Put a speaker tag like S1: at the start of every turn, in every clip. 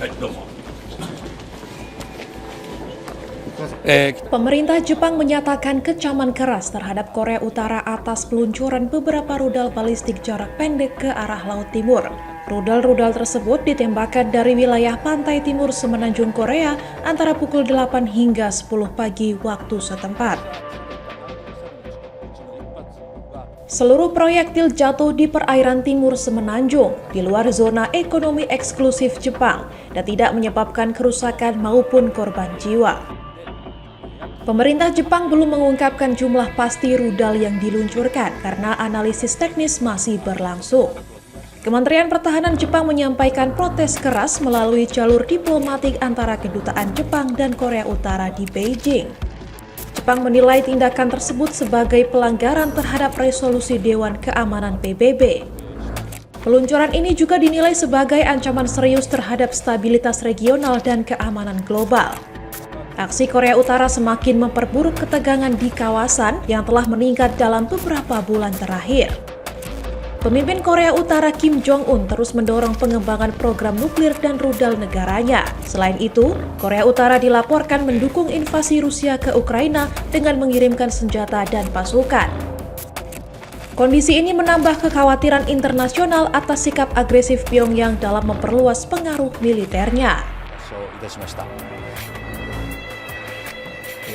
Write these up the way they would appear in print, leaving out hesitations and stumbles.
S1: はいどうも。
S2: Pemerintah Jepang menyatakan kecaman keras terhadap Korea Utara atas peluncuran beberapa rudal balistik jarak pendek ke arah Laut Timur. Rudal-rudal tersebut ditembakkan dari wilayah pantai timur semenanjung Korea antara pukul 8 hingga 10 pagi waktu setempat. Seluruh proyektil jatuh di perairan timur semenanjung, di luar zona ekonomi eksklusif Jepang, dan tidak menyebabkan kerusakan maupun korban jiwa. Pemerintah Jepang belum mengungkapkan jumlah pasti rudal yang diluncurkan karena analisis teknis masih berlangsung. Kementerian Pertahanan Jepang menyampaikan protes keras melalui jalur diplomatik antara kedutaan Jepang dan Korea Utara di Beijing. Jepang menilai tindakan tersebut sebagai pelanggaran terhadap resolusi Dewan Keamanan PBB. Peluncuran ini juga dinilai sebagai ancaman serius terhadap stabilitas regional dan keamanan global. Aksi Korea Utara semakin memperburuk ketegangan di kawasan yang telah meningkat dalam beberapa bulan terakhir. Pemimpin Korea Utara Kim Jong-un terus mendorong pengembangan program nuklir dan rudal negaranya. Selain itu, Korea Utara dilaporkan mendukung invasi Rusia ke Ukraina dengan mengirimkan senjata dan pasukan. Kondisi ini menambah kekhawatiran internasional atas sikap agresif Pyongyang dalam memperluas pengaruh militernya.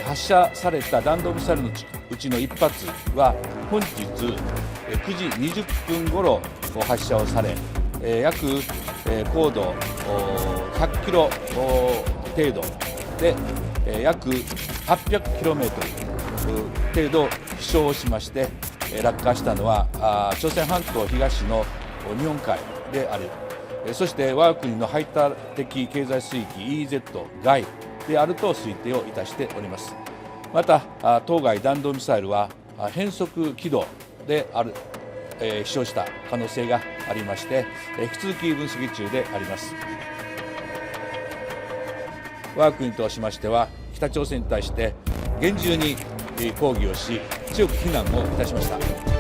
S1: 発射された弾道ミサイルのうちの1発は本日9時20分ごろ発射をされ、約高度100キロ程度で約800キロメートル程度飛翔しまして落下したのは朝鮮半島東の日本海である。そして我が国の排他的経済水域 EEZ 外であると推定をいたしております。また当該弾道ミサイルは変則軌道である、飛翔した可能性がありまして、引き続き分析中であります。我が国としましては北朝鮮に対して厳重に抗議をし強く非難をいたしました。